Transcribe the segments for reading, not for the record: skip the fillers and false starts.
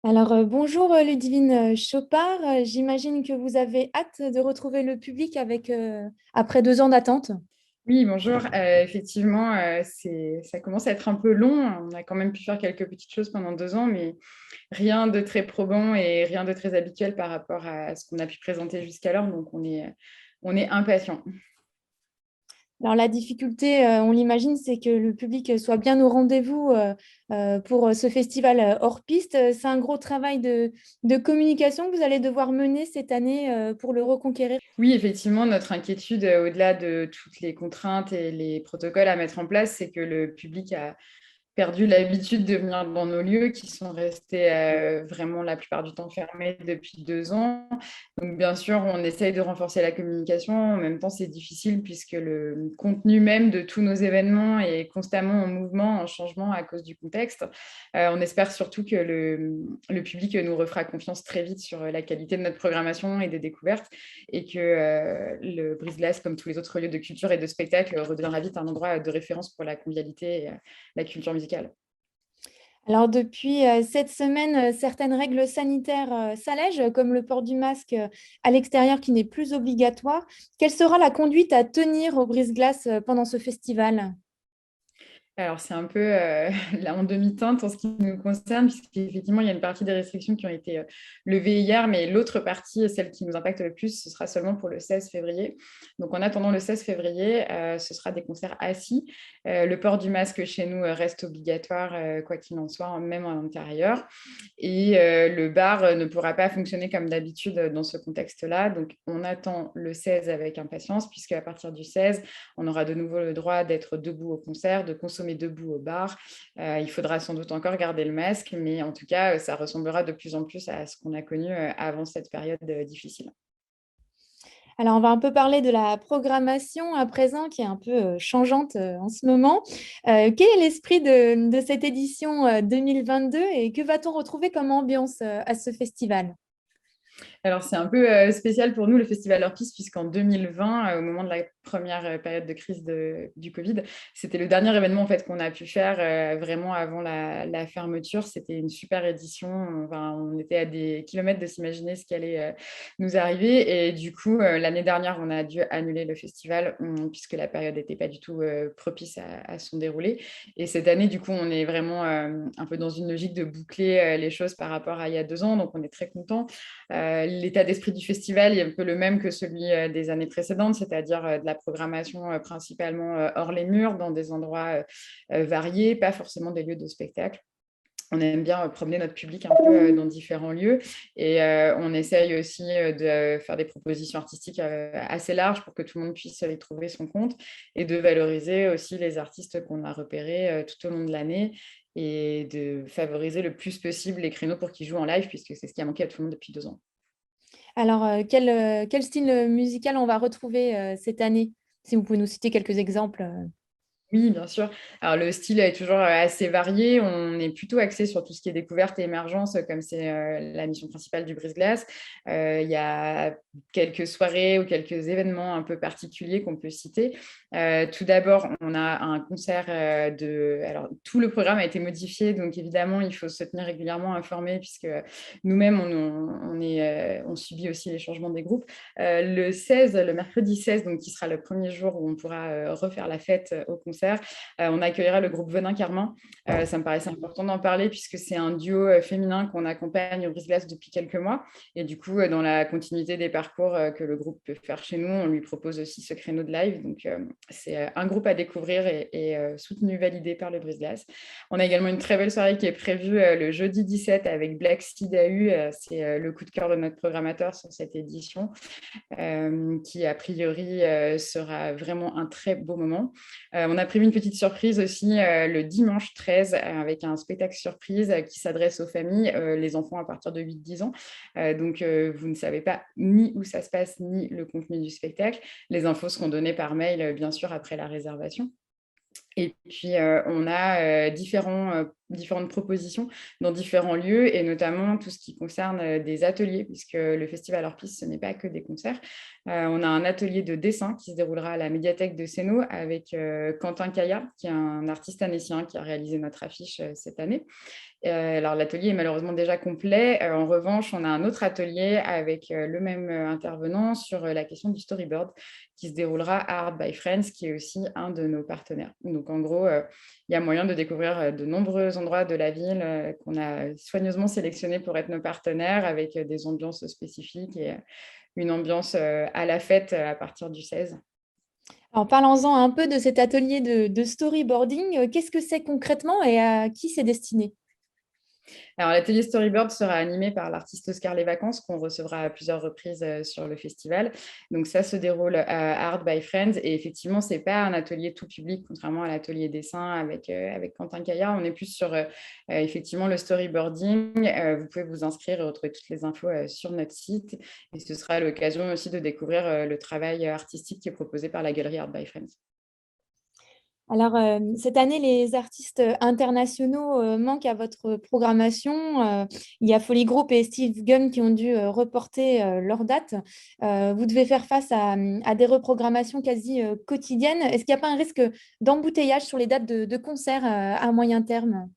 Alors, bonjour Ludivine Chopard. J'imagine que vous avez hâte de retrouver le public après 2 ans d'attente. Oui, bonjour. Effectivement, ça commence à être un peu long. On a quand même pu faire quelques petites choses pendant 2 ans, mais rien de très probant et rien de très habituel par rapport à ce qu'on a pu présenter jusqu'alors. Donc, on est impatient. Alors, la difficulté, on l'imagine, c'est que le public soit bien au rendez-vous pour ce festival hors piste. C'est un gros travail de communication que vous allez devoir mener cette année pour le reconquérir. Oui, effectivement, notre inquiétude, au-delà de toutes les contraintes et les protocoles à mettre en place, c'est que le public a perdu l'habitude de venir dans nos lieux qui sont restés vraiment la plupart du temps fermés depuis 2 ans. Donc, bien sûr, on essaye de renforcer la communication. En même temps, c'est difficile puisque le contenu même de tous nos événements est constamment en mouvement, en changement à cause du contexte. On espère surtout que le public nous refera confiance très vite sur la qualité de notre programmation et des découvertes et que le Brise-Glace, comme tous les autres lieux de culture et de spectacle, redeviendra vite un endroit de référence pour la convivialité et la culture musicale. Alors, depuis cette semaine, certaines règles sanitaires s'allègent, comme le port du masque à l'extérieur qui n'est plus obligatoire. Quelle sera la conduite à tenir au brise-glace pendant ce festival? Alors, c'est un peu là en demi-teinte en ce qui nous concerne, puisqu'effectivement, il y a une partie des restrictions qui ont été levées hier, mais l'autre partie, celle qui nous impacte le plus, ce sera seulement pour le 16 février. Donc, en attendant le 16 février, ce sera des concerts assis. Le port du masque chez nous reste obligatoire, quoi qu'il en soit, même en intérieur. Et le bar ne pourra pas fonctionner comme d'habitude dans ce contexte-là. Donc, on attend le 16 avec impatience, puisque à partir du 16, on aura de nouveau le droit d'être debout au concert, de consommer debout au bar. Il faudra sans doute encore garder le masque, mais en tout cas, ça ressemblera de plus en plus à ce qu'on a connu avant cette période difficile. Alors, on va un peu parler de la programmation à présent, qui est un peu changeante en ce moment. Quel est l'esprit de cette édition 2022 et que va-t-on retrouver comme ambiance à ce festival? Alors, c'est un peu spécial pour nous, le Festival Hors Piste, puisqu'en 2020, au moment de la première période de crise du Covid, c'était le dernier événement en fait, qu'on a pu faire vraiment avant la fermeture. C'était une super édition. Enfin, on était à des kilomètres de s'imaginer ce qui allait nous arriver. Et du coup, l'année dernière, on a dû annuler le festival puisque la période n'était pas du tout propice à son déroulé. Et cette année, du coup, on est vraiment un peu dans une logique de boucler les choses par rapport à il y a 2 ans. Donc, on est très content. L'état d'esprit du festival est un peu le même que celui des années précédentes, c'est-à-dire de la programmation principalement hors les murs, dans des endroits variés, pas forcément des lieux de spectacle. On aime bien promener notre public un peu dans différents lieux et on essaye aussi de faire des propositions artistiques assez larges pour que tout le monde puisse y trouver son compte et de valoriser aussi les artistes qu'on a repérés tout au long de l'année et de favoriser le plus possible les créneaux pour qu'ils jouent en live puisque c'est ce qui a manqué à tout le monde depuis 2 ans. Alors, quel style musical on va retrouver cette année? Si vous pouvez nous citer quelques exemples. Oui, bien sûr. Alors, le style est toujours assez varié. On est plutôt axé sur tout ce qui est découverte et émergence, comme c'est la mission principale du Brise-Glace. Il y a quelques soirées ou quelques événements un peu particuliers qu'on peut citer. Tout d'abord, on a un concert de... Alors, tout le programme a été modifié, donc évidemment, il faut se tenir régulièrement informé, puisque nous-mêmes, on subit aussi les changements des groupes. Le 16, le mercredi 16, donc, qui sera le premier jour où on pourra refaire la fête au concert, on accueillera le groupe Venin Carmin. Ça me paraissait important d'en parler puisque c'est un duo féminin qu'on accompagne au Brise-Glace depuis quelques mois. Et du coup, dans la continuité des parcours que le groupe peut faire chez nous, on lui propose aussi ce créneau de live. Donc, c'est un groupe à découvrir et soutenu, validé par le Brise-Glace. On a également une très belle soirée qui est prévue le jeudi 17 avec Black Seed AU. C'est le coup de cœur de notre programmateur sur cette édition, qui a priori sera vraiment un très beau moment. On a prévu une petite surprise aussi le dimanche 13 avec un spectacle surprise qui s'adresse aux familles, les enfants à partir de 8-10 ans. Donc, vous ne savez pas ni où ça se passe, ni le contenu du spectacle. Les infos seront données par mail, bien sûr, après la réservation. Et puis, on a différents différentes propositions dans différents lieux, et notamment tout ce qui concerne des ateliers, puisque le festival Hors Piste, ce n'est pas que des concerts. On a un atelier de dessin qui se déroulera à la médiathèque de Sénaux avec Quentin Caillat, qui est un artiste annécien qui a réalisé notre affiche cette année. Alors, l'atelier est malheureusement déjà complet. En revanche, on a un autre atelier avec le même intervenant sur la question du storyboard qui se déroulera à Art by Friends, qui est aussi un de nos partenaires. Donc, en gros, il y a moyen de découvrir de nombreux endroits de la ville qu'on a soigneusement sélectionnés pour être nos partenaires, avec des ambiances spécifiques et une ambiance à la fête à partir du 16. Alors, parlons-en un peu de cet atelier de storyboarding. Qu'est-ce que c'est concrètement et à qui c'est destiné? Alors, l'atelier Storyboard sera animé par l'artiste Oscar Les Vacances, qu'on recevra à plusieurs reprises sur le festival. Donc, ça se déroule à Art by Friends. Et effectivement, ce n'est pas un atelier tout public, contrairement à l'atelier dessin avec Quentin Caillard. On est plus sur effectivement le storyboarding. Vous pouvez vous inscrire et retrouver toutes les infos sur notre site. Et ce sera l'occasion aussi de découvrir le travail artistique qui est proposé par la galerie Art by Friends. Alors, cette année, les artistes internationaux manquent à votre programmation. Il y a Folly Group et Steve Gunn qui ont dû reporter leur date. Vous devez faire face à des reprogrammations quasi quotidiennes. Est-ce qu'il n'y a pas un risque d'embouteillage sur les dates de concert à moyen terme?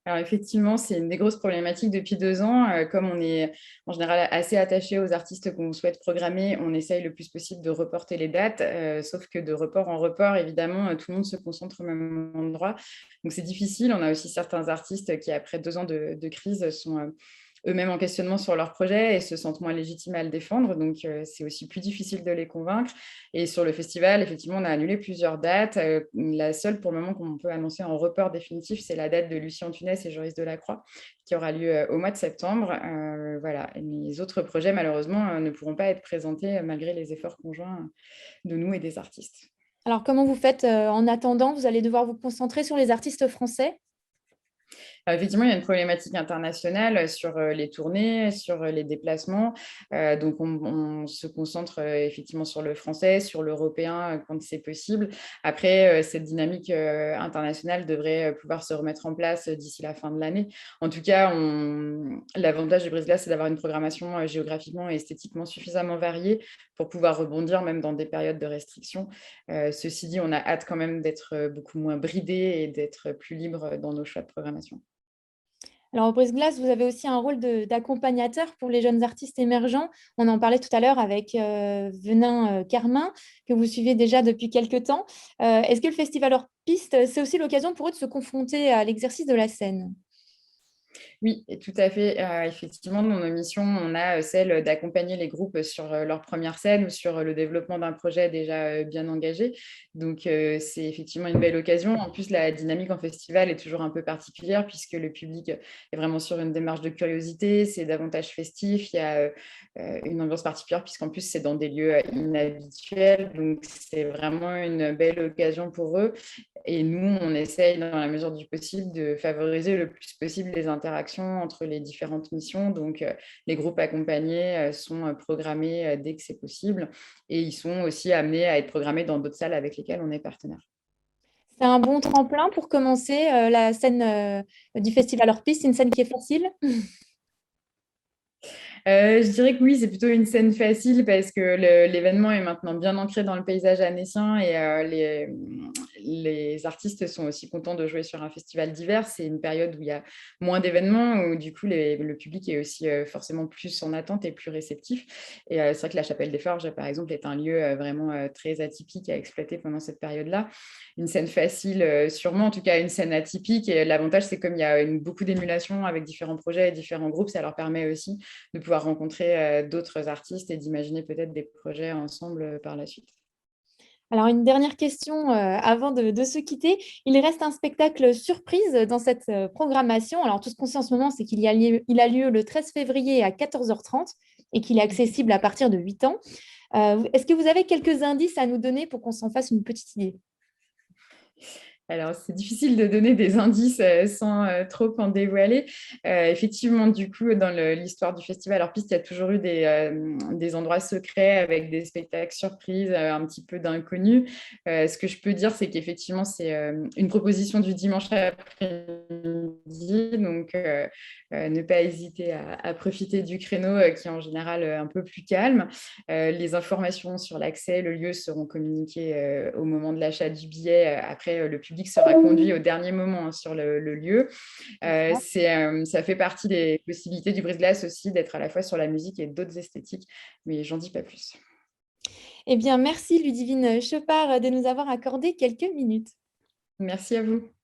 Alors effectivement, c'est une des grosses problématiques depuis 2 ans. Comme on est en général assez attaché aux artistes qu'on souhaite programmer, on essaye le plus possible de reporter les dates. Sauf que de report en report, évidemment, tout le monde se concentre au même endroit. Donc c'est difficile. On a aussi certains artistes qui, après 2 ans de crise, sont eux-mêmes en questionnement sur leur projet et se sentent moins légitimes à le défendre. Donc, c'est aussi plus difficile de les convaincre. Et sur le festival, effectivement, on a annulé plusieurs dates. La seule, pour le moment, qu'on peut annoncer en report définitif, c'est la date de Lucien Tunès et Joris Delacroix, qui aura lieu au mois de septembre. Voilà. Et les autres projets, malheureusement, ne pourront pas être présentés malgré les efforts conjoints de nous et des artistes. Alors, comment vous faites en attendant? Vous allez devoir vous concentrer sur les artistes français? Effectivement, il y a une problématique internationale sur les tournées, sur les déplacements. Donc, on se concentre effectivement sur le français, sur l'européen quand c'est possible. Après, cette dynamique internationale devrait pouvoir se remettre en place d'ici la fin de l'année. En tout cas, l'avantage du Brise-Glace, c'est d'avoir une programmation géographiquement et esthétiquement suffisamment variée pour pouvoir rebondir même dans des périodes de restriction. Ceci dit, on a hâte quand même d'être beaucoup moins bridé et d'être plus libre dans nos choix de programmation. Alors, au Brise-Glace, vous avez aussi un rôle d'accompagnateur pour les jeunes artistes émergents. On en parlait tout à l'heure avec Venin Carmin, que vous suivez déjà depuis quelques temps. Est-ce que le Festival Hors Piste, c'est aussi l'occasion pour eux de se confronter à l'exercice de la scène? Oui, et tout à fait. Effectivement, dans nos missions, on a celle d'accompagner les groupes sur leur première scène ou sur le développement d'un projet déjà bien engagé. Donc, c'est effectivement une belle occasion. En plus, la dynamique en festival est toujours un peu particulière puisque le public est vraiment sur une démarche de curiosité. C'est davantage festif. Il y a une ambiance particulière puisqu'en plus, c'est dans des lieux inhabituels. Donc, c'est vraiment une belle occasion pour eux. Et nous, on essaye, dans la mesure du possible, de favoriser le plus possible les interactions entre les différentes missions. Donc, les groupes accompagnés sont programmés dès que c'est possible. Et ils sont aussi amenés à être programmés dans d'autres salles avec lesquelles on est partenaire. C'est un bon tremplin pour commencer la scène du Festival Hors Piste. C'est une scène qui est facile. Je dirais que oui, c'est plutôt une scène facile parce que l'événement est maintenant bien ancré dans le paysage annécien et les artistes sont aussi contents de jouer sur un festival d'hiver. C'est une période où il y a moins d'événements, où du coup le public est aussi forcément plus en attente et plus réceptif. Et c'est vrai que la Chapelle des Forges, par exemple, est un lieu vraiment très atypique à exploiter pendant cette période-là. Une scène facile, sûrement, en tout cas une scène atypique. Et l'avantage, c'est comme il y a beaucoup d'émulation avec différents projets et différents groupes, ça leur permet aussi de pouvoir rencontrer d'autres artistes et d'imaginer peut-être des projets ensemble par la suite. Alors, une dernière question avant de se quitter. Il reste un spectacle surprise dans cette programmation. Alors, tout ce qu'on sait en ce moment, c'est il a lieu le 13 février à 14h30 et qu'il est accessible à partir de 8 ans. Est-ce que vous avez quelques indices à nous donner pour qu'on s'en fasse une petite idée? Alors, c'est difficile de donner des indices sans trop en dévoiler. Effectivement, du coup, dans l'histoire du festival hors piste, il y a toujours eu des endroits secrets avec des spectacles surprises, un petit peu d'inconnus. Ce que je peux dire, c'est qu'effectivement, c'est une proposition du dimanche après-midi. Donc, ne pas hésiter à profiter du créneau qui est en général un peu plus calme. Les informations sur l'accès, le lieu seront communiquées au moment de l'achat du billet. Après, le public sera conduit au dernier moment, hein, sur le lieu. Ça fait partie des possibilités du brise-glace aussi d'être à la fois sur la musique et d'autres esthétiques, mais j'en dis pas plus. Eh bien, merci Ludivine Chopard de nous avoir accordé quelques minutes. Merci à vous.